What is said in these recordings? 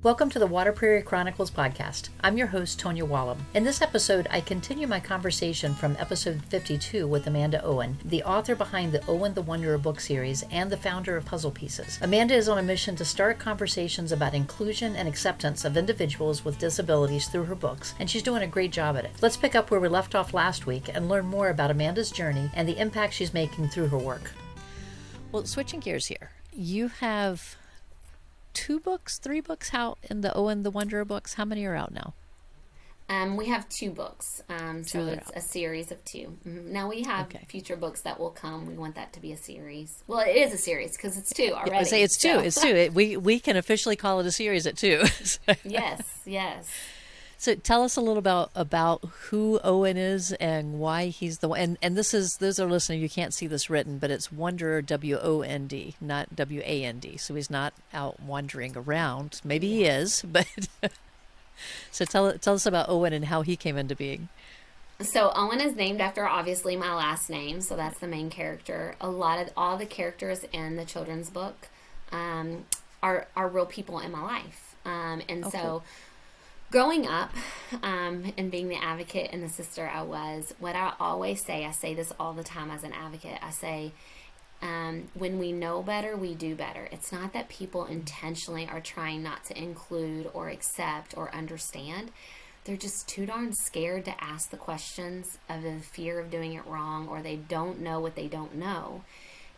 Welcome to the Water Prairie Chronicles podcast. I'm your host, Tonya Wallum. In this episode, I continue my conversation from episode 52 with Amanda Owen, the author behind the Owen the Wonderer book series and the founder of Puzzle Pieces. Amanda is on a mission to start conversations about inclusion and acceptance of individuals with disabilities through her books, and she's doing a great job at it. Let's pick up where we left off last week and learn more about Amanda's journey and the impact she's making through her work. Well, switching gears here, you have three books out in the Owen the Wonderer books. How many are out now? We have two books, so it's a series of two. Now we have future books that will come. We want that to be a series. Well, it is a series because it's two already. I say it's two. So. It's two. We can officially call it a series at two. Yes. So tell us a little about who Owen is and why he's the one. And those are listening. You can't see this written, but it's Wonderer, W-O-N-D, not W-A-N-D. So he's not out wandering around. Maybe he is, but so tell us about Owen and how he came into being. So Owen is named after obviously my last name, so that's the main character. All the characters in the children's book are real people in my life, So. Growing up and being the advocate and the sister I was, what I always say, I say this all the time as an advocate, I say, when we know better, we do better. It's not that people intentionally are trying not to include or accept or understand. They're just too darn scared to ask the questions of the fear of doing it wrong, or they don't know what they don't know.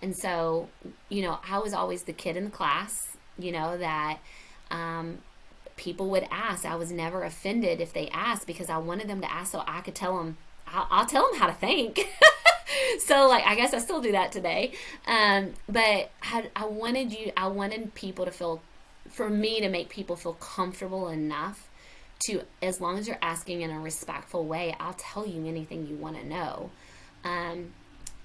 And so, I was always the kid in the class, that people would ask. I was never offended if they asked because I wanted them to ask so I could tell them, I'll tell them how to think. So I guess I still do that today. But I wanted people to for me to make people feel comfortable enough to, as long as you're asking in a respectful way, I'll tell you anything you want to know. And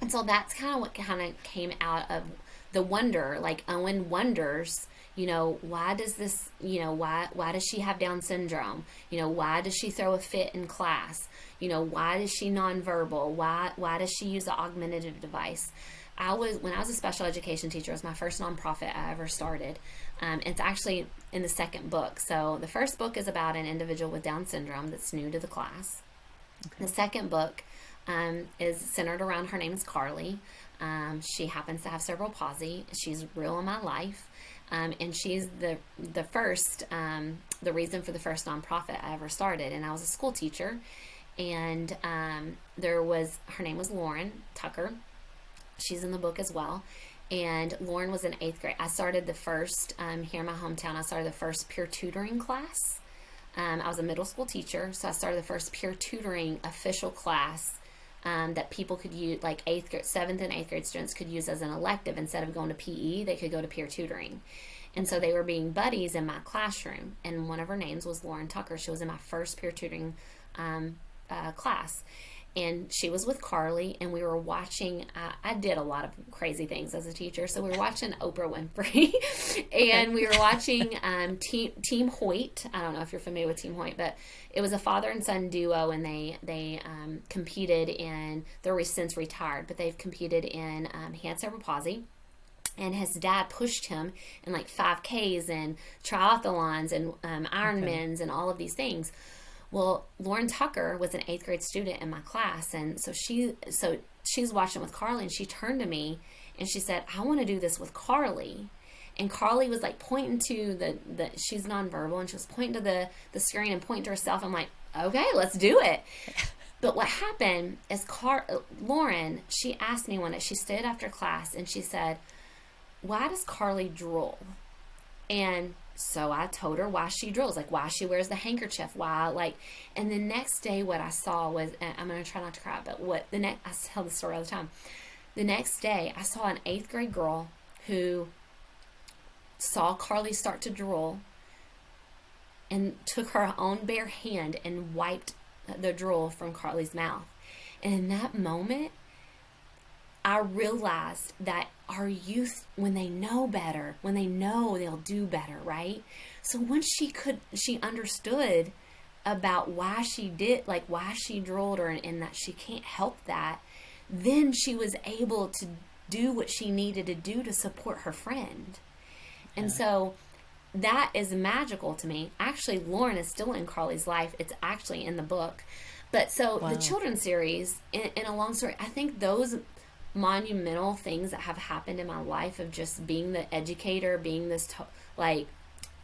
so that's kind of what kind of came out of the wonder, like Owen wonders, why does this, why does she have Down syndrome? Why does she throw a fit in class? Why is she nonverbal? Why does she use an augmentative device? When I was a special education teacher, it was my first nonprofit I ever started. It's actually in the second book. So the first book is about an individual with Down syndrome that's new to the class. Okay. The second book is centered around, her name is Carly. She happens to have cerebral palsy. She's real in my life. And she's the reason for the first nonprofit I ever started. And I was a school teacher, and her name was Lauren Tucker. She's in the book as well. And Lauren was in 8th grade. I started the first, here in my hometown, I started the first peer tutoring class. I was a middle school teacher, so I started the first peer tutoring official class that people could use, like 7th and 8th grade students could use as an elective. Instead of going to PE, they could go to peer tutoring. And so they were being buddies in my classroom. And one of her names was Lauren Tucker. She was in my first peer tutoring class. And she was with Carly, and we were watching, I did a lot of crazy things as a teacher. So we were watching Oprah Winfrey, and we were watching Team Hoyt. I don't know if you're familiar with Team Hoyt, but it was a father and son duo, and they competed in, they're since retired, but they've competed in, he had cerebral palsy. And his dad pushed him in like 5Ks and triathlons and Ironmans and all of these things. Well, Lauren Tucker was an 8th grade student in my class, and so she's watching with Carly, and she turned to me and she said, "I want to do this with Carly." And Carly was like pointing to the she's nonverbal, and she was pointing to the screen and pointing to herself. I'm like, okay, let's do it. But what happened is Lauren, she asked me one day, she stood after class and she said, "Why does Carly drool?" And so I told her why she drools, like why she wears the handkerchief, and the next day what I saw was, I'm going to try not to cry, but I tell the story all the time. The next day I saw an 8th grade girl who saw Carly start to drool and took her own bare hand and wiped the drool from Carly's mouth. And in that moment, I realized that our youth, when they know better, when they know, they'll do better, right? So once she understood about why she did, like why she drooled her, and that she can't help that, then she was able to do what she needed to do to support her friend. And so that is magical to me. Actually, Lauren is still in Carly's life. It's actually in the book. But so the children's series, in a long story, I think those monumental things that have happened in my life of just being the educator, being this, like,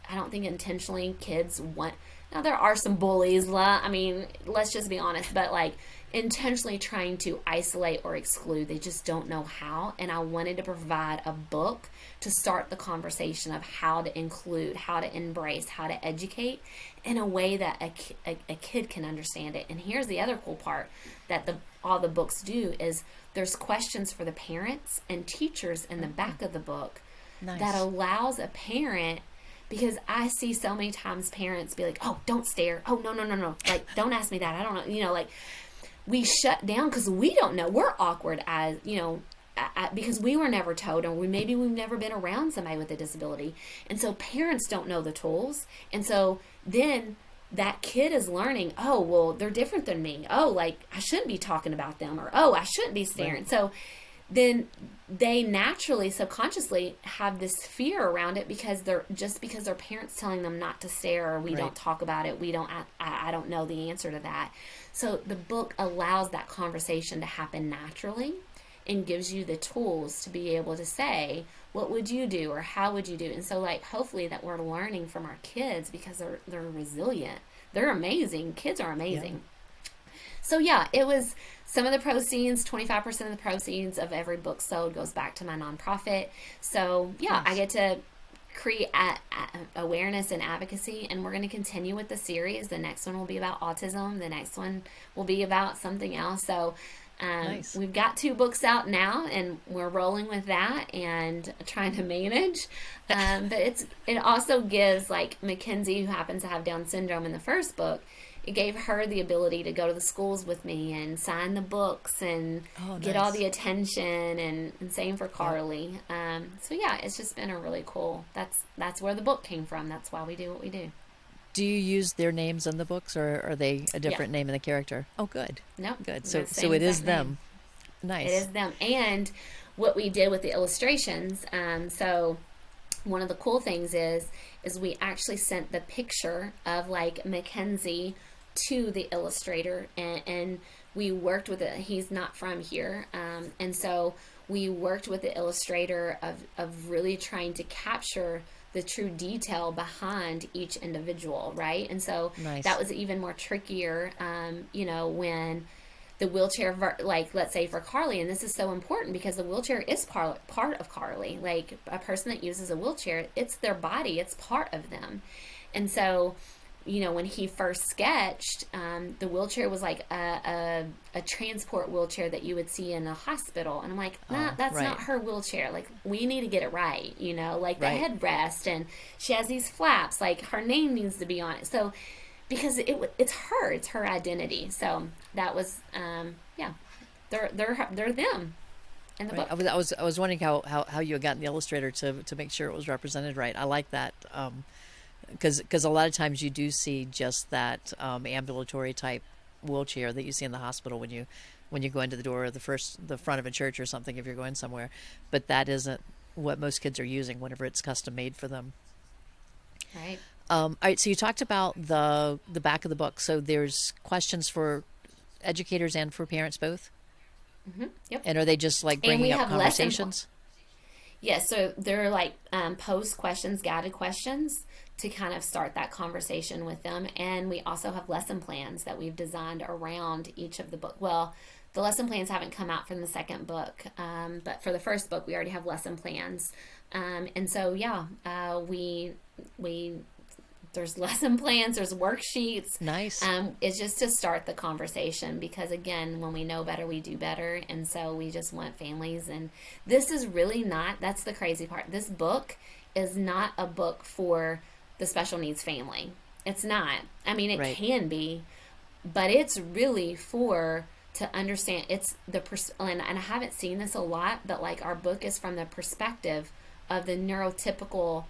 I don't think intentionally kids want, now there are some bullies, I mean, let's just be honest, but like intentionally trying to isolate or exclude, they just don't know how. And I wanted to provide a book to start the conversation of how to include, how to embrace, how to educate in a way that a kid can understand it. And here's the other cool part that all the books do is there's questions for the parents and teachers in the back of the book. Nice. That allows a parent, because I see so many times parents be like, oh, don't stare. Oh, no. Like, don't ask me that. I don't know. Like, we shut down because we don't know. We're awkward as, because we were never told, or maybe we've never been around somebody with a disability. And so parents don't know the tools. And so then that kid is learning, oh, well, they're different than me. Oh, like, I shouldn't be talking about them, or, oh, I shouldn't be staring. Right. So then they naturally, subconsciously have this fear around it because their parents telling them not to stare, or we don't talk about it. I don't know the answer to that. So the book allows that conversation to happen naturally and gives you the tools to be able to say, what would you do, or how would you do? And so, like, hopefully that we're learning from our kids, because they're resilient. They're amazing. Kids are amazing. Yeah. So yeah, it was some of the proceeds, 25% of the proceeds of every book sold goes back to my nonprofit. So yeah, nice. I get to create awareness and advocacy, and we're going to continue with the series. The next one will be about autism. The next one will be about something else. So nice. We've got 2 books out now, and we're rolling with that and trying to manage. But it also gives, like, Mackenzie, who happens to have Down syndrome in the first book, it gave her the ability to go to the schools with me and sign the books and get all the attention, and same for Carly. So yeah, it's just been a really cool, that's where the book came from. That's why we do what we do. Do you use their names in the books, or are they a different name in the character? Oh, good. No, good. So it is them. Nice. It is them. And what we did with the illustrations, so one of the cool things is we actually sent the picture of, like, Mackenzie to the illustrator, and we worked with it. He's not from here, and so we worked with the illustrator of really trying to capture the true detail behind each individual, right? And so that was even more trickier, when the wheelchair, like, let's say for Carly, and this is so important because the wheelchair is part of Carly. Like, a person that uses a wheelchair, it's their body, it's part of them. And so, when he first sketched, the wheelchair was like a transport wheelchair that you would see in a hospital. And I'm like, nah, that's not her wheelchair. Like, we need to get it right, like the headrest, and she has these flaps, like her name needs to be on it. So, because it's her identity. So that was, they're them in the book. I was wondering how you had gotten the illustrator to make sure it was represented right. I like that. Because a lot of times you do see just that ambulatory type wheelchair that you see in the hospital when you go into the door of the front of a church or something, if you're going somewhere, but that isn't what most kids are using whenever it's custom made for them. Right. All right. So you talked about the back of the book. So there's questions for educators and for parents both. Mm-hmm. Yep. And are they just like bringing up conversations? Yes. So they're like posed questions, guided questions, to kind of start that conversation with them. And we also have lesson plans that we've designed around each of the book. Well, the lesson plans haven't come out from the second book, but for the first book, we already have lesson plans. And so, we there's lesson plans, there's worksheets. Nice. It's just to start the conversation, because again, when we know better, we do better. And so we just want families. And this is really not, that's the crazy part. This book is not a book for the special needs family. It's not. I mean, it can be, but it's really to understand, it's and I haven't seen this a lot, but like our book is from the perspective of the neurotypical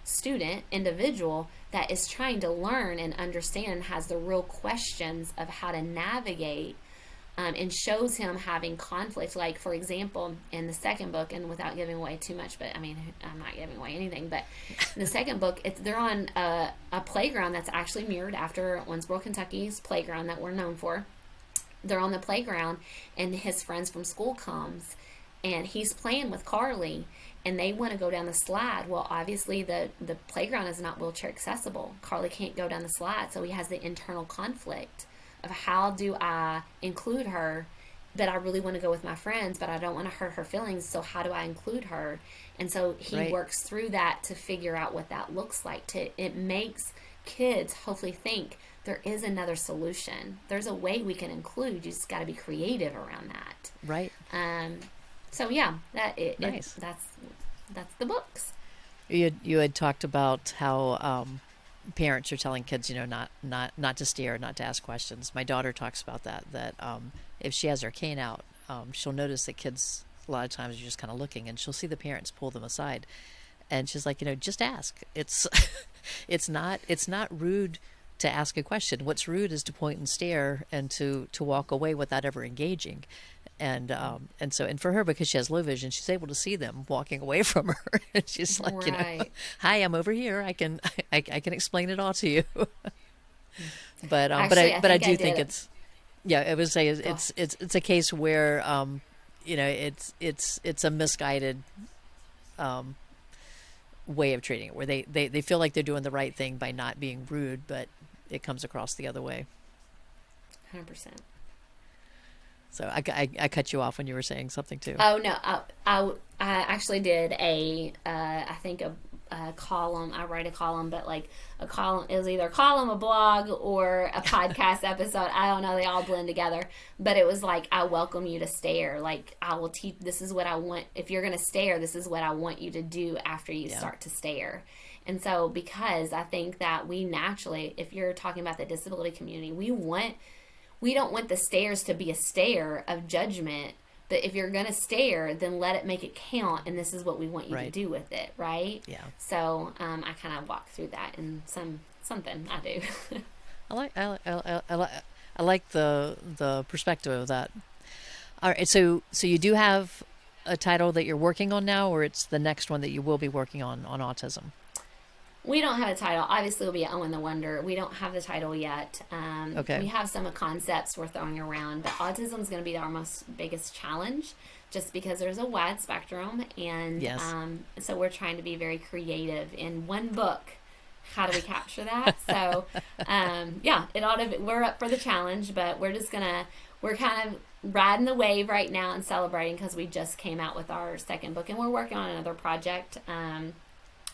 individual that is trying to learn and understand and has the real questions of how to navigate and shows him having conflict. Like, for example, in the second book, and without giving away too much, but I mean, I'm not giving away anything, but in the second book, they're on a playground that's actually mirrored after Owensboro, Kentucky's playground that we're known for. They're on the playground, and his friends from school comes, and he's playing with Carly, and they want to go down the slide. Well, obviously the playground is not wheelchair accessible. Carly can't go down the slide, so he has the internal conflict of, how do I include her, but I really want to go with my friends, but I don't want to hurt her feelings, so how do I include her? And so he works through that to figure out what that looks like. It makes kids hopefully think there is another solution. There's a way we can include. You just got to be creative around that. Right. So yeah, nice. That's the books. You had talked about how parents are telling kids, not to stare, not to ask questions. My daughter talks about that if she has her cane out, she'll notice that kids a lot of times are just kind of looking, and she'll see the parents pull them aside, and she's like, just ask. It's not rude to ask a question. What's rude is to point and stare and to walk away without ever engaging. And for her, because she has low vision, she's able to see them walking away from her. And she's like, hi, I'm over here. I can explain it all to you. But I do think it's, I would say it's a case where it's a misguided way of treating it, where they feel like they're doing the right thing by not being rude, but it comes across the other way. 100%. So I cut you off when you were saying something too. Oh no, I actually did a column. I write a column, but like a column, it was either a column, a blog, or a podcast episode. I don't know. They all blend together. But it was like, I welcome you to stare. Like, I will teach. This is what I want. If you're going to stare, this is what I want you to do after you start to stare. And so, because I think that we naturally, if you're talking about the disability community, we don't want the stares to be a stare of judgment, but if you're going to stare, then let it make it count, and this is what we want you to do with it, right? Yeah. So I kind of walk through that in something I do. I like the perspective of that. All right, so you do have a title that you're working on now, or it's the next one that you will be working on autism? We don't have a title. Obviously, it'll be Owen the Wonderer. We don't have the title yet. Okay. We have some concepts we're throwing around, but autism is going to be our biggest challenge, just because there's a wide spectrum, and so we're trying to be very creative in one book. How do we capture that? So, we're up for the challenge, but we're kind of riding the wave right now and celebrating, because we just came out with our second book, and we're working on another project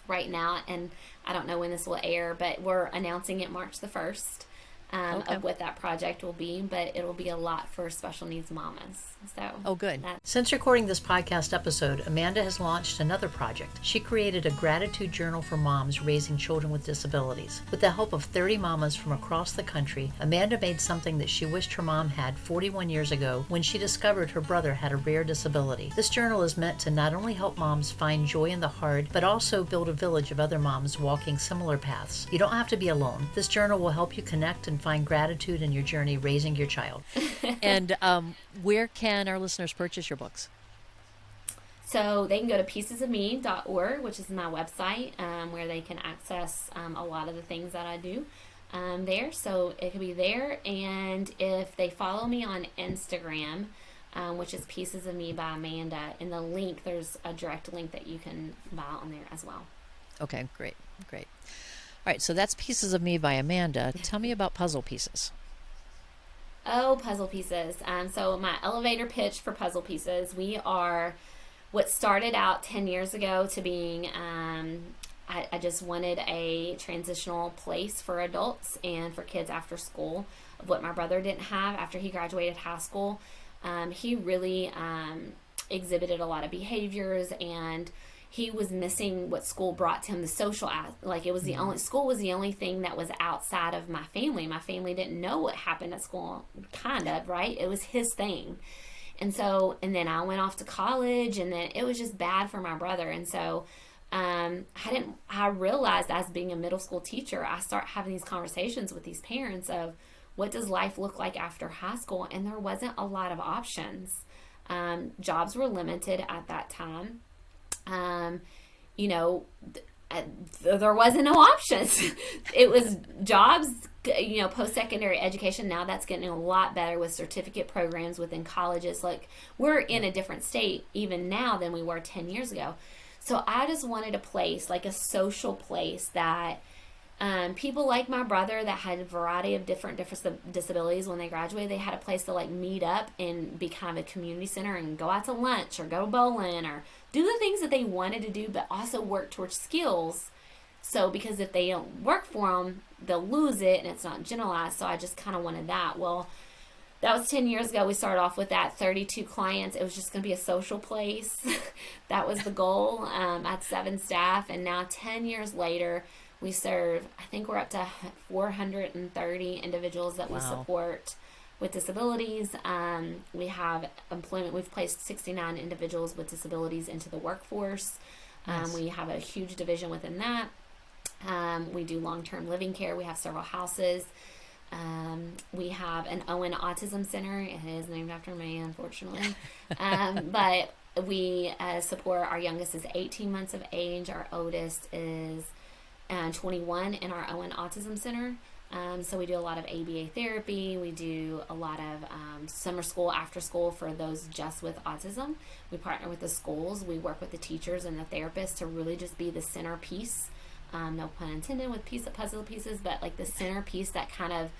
right now, and I don't know when this will air, but we're announcing it March the 1st of what that project will be, but it'll be a lot for special needs mamas. So, good. Since recording this podcast episode, Amanda has launched another project. She created a gratitude journal for moms raising children with disabilities. With the help of 30 mamas from across the country, Amanda made something that she wished her mom had 41 years ago when she discovered her brother had a rare disability. This journal is meant to not only help moms find joy in the hard, but also build a village of other moms walking similar paths. You don't have to be alone. This journal will help you connect and find gratitude in your journey raising your child. And where can our listeners purchase your books? So they can go to piecesofme.org, which is my website, where they can access a lot of the things that I do there. So it could be there. And if they follow me on Instagram, which is Pieces of Me by Amanda, in the link, there's a direct link that you can buy on there as well. Okay, great. All right, so that's Pieces of Me by Amanda. Tell me about Puzzle Pieces. Oh, Puzzle Pieces. So my elevator pitch for Puzzle Pieces, we are what started out 10 years ago to being, I just wanted a transitional place for adults and for kids after school, of what my brother didn't have after he graduated high school. He really exhibited a lot of behaviors, and he was missing what school brought to him, the social, like it was the only, school was the only thing that was outside of my family. My family didn't know what happened at school, kind of, right? It was his thing. And so, and then I went off to college, and then it was just bad for my brother. And so, I realized, as being a middle school teacher, I start having these conversations with these parents of, what does life look like after high school? And there wasn't a lot of options. Jobs were limited at that time. There wasn't no options. It was jobs, post-secondary education. Now that's getting a lot better with certificate programs within colleges. Like, we're in a different state even now than we were 10 years ago. So I just wanted a place, like a social place that people like my brother that had a variety of different disabilities when they graduated, they had a place to like meet up and be kind of a community center and go out to lunch or go bowling or do the things that they wanted to do, but also work towards skills. So because if they don't work for them, they'll lose it and it's not generalized. So I just kind of wanted that. Well, that was 10 years ago. We started off with that 32 clients. It was just going to be a social place. That was the goal. I had 7 staff, and now 10 years later, we serve, I think we're up to 430 individuals that we support with disabilities. We have employment. We've placed 69 individuals with disabilities into the workforce. Nice. We have a huge division within that. We do long-term living care. We have several houses. We have an Owen Autism Center. It is named after me, unfortunately. But we support, our youngest is 18 months of age. Our oldest is 21 in our Owen Autism Center. So we do a lot of ABA therapy. We do a lot of summer school, after school for those just with autism. We partner with the schools. We work with the teachers and the therapists to really just be the centerpiece. No pun intended with puzzle pieces, but like the centerpiece that kind of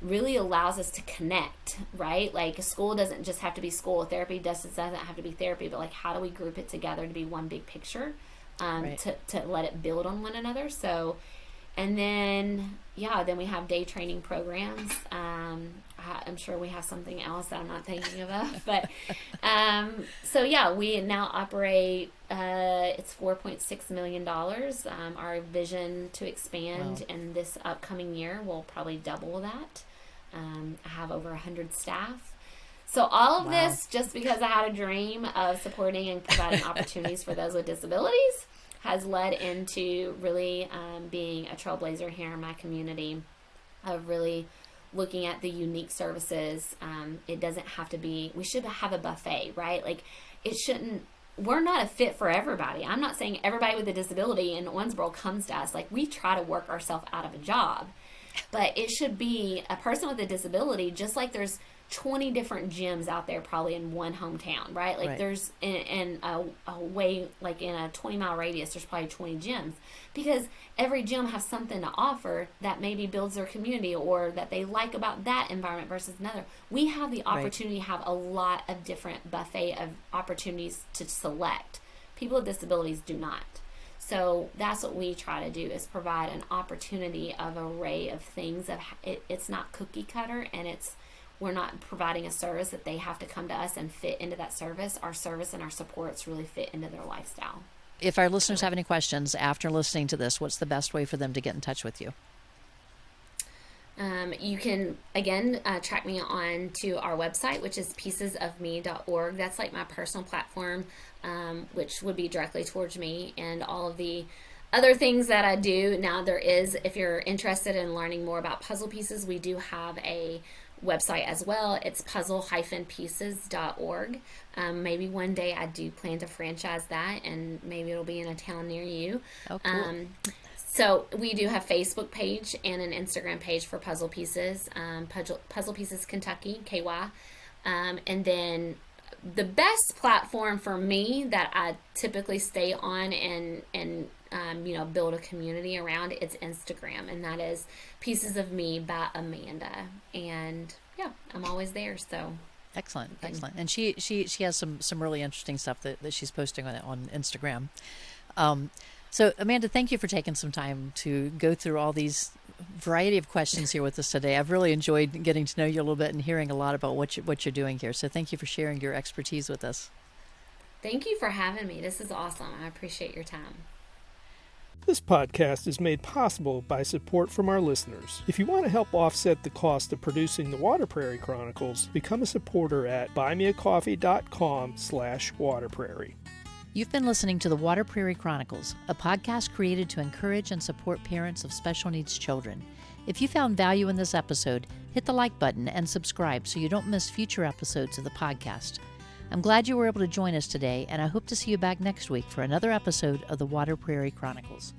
really allows us to connect, right? Like, a school doesn't just have to be school. Therapy doesn't have to be therapy, but like, how do we group it together to be one big picture? To let it build on one another. So, and then we have day training programs. I'm sure we have something else that I'm not thinking of, but we now operate, it's $4.6 million. Our vision to expand in this upcoming year will probably double that. I have over 100 staff. So all of this, just because I had a dream of supporting and providing opportunities for those with disabilities, has led into really being a trailblazer here in my community, of really looking at the unique services. It doesn't have to be, we should have a buffet, right? Like, it shouldn't, we're not a fit for everybody. I'm not saying everybody with a disability in Owensboro comes to us. Like, we try to work ourselves out of a job. But it should be a person with a disability, just like there's 20 different gyms out there probably in one hometown, right? Like, there's in a way, like in a 20-mile radius, there's probably 20 gyms, because every gym has something to offer that maybe builds their community or that they like about that environment versus another. We have the opportunity to have a lot of different buffet of opportunities to select. People with disabilities do not. So that's what we try to do, is provide an opportunity of array of things. It's not cookie cutter, and we're not providing a service that they have to come to us and fit into that service. Our service and our supports really fit into their lifestyle. If our listeners have any questions after listening to this, what's the best way for them to get in touch with you? You can, again, track me on to our website, which is piecesofme.org. That's like my personal platform, which would be directly towards me, and all of the other things that I do. Now, there is, if you're interested in learning more about puzzle pieces, we do have a website as well. It's puzzle-pieces.org. Maybe one day I do plan to franchise that, and maybe it'll be in a town near you. Oh, cool. So we do have a Facebook page and an Instagram page for Puzzle Pieces, Puzzle Pieces Kentucky, KY. And then the best platform for me that I typically stay on and build a community around, it's Instagram, and that is Pieces of Me by Amanda. And I'm always there. So excellent. And she has some really interesting stuff that she's posting on Instagram. So Amanda, thank you for taking some time to go through all these variety of questions here with us today. I've really enjoyed getting to know you a little bit and hearing a lot about what you're doing here. So thank you for sharing your expertise with us. Thank you for having me. This is awesome. I appreciate your time. This podcast is made possible by support from our listeners. If you want to help offset the cost of producing the Water Prairie Chronicles, become a supporter at buymeacoffee.com/waterprairie. You've been listening to the Water Prairie Chronicles, a podcast created to encourage and support parents of special needs children. If you found value in this episode, hit the like button and subscribe so you don't miss future episodes of the podcast. I'm glad you were able to join us today, and I hope to see you back next week for another episode of the Water Prairie Chronicles.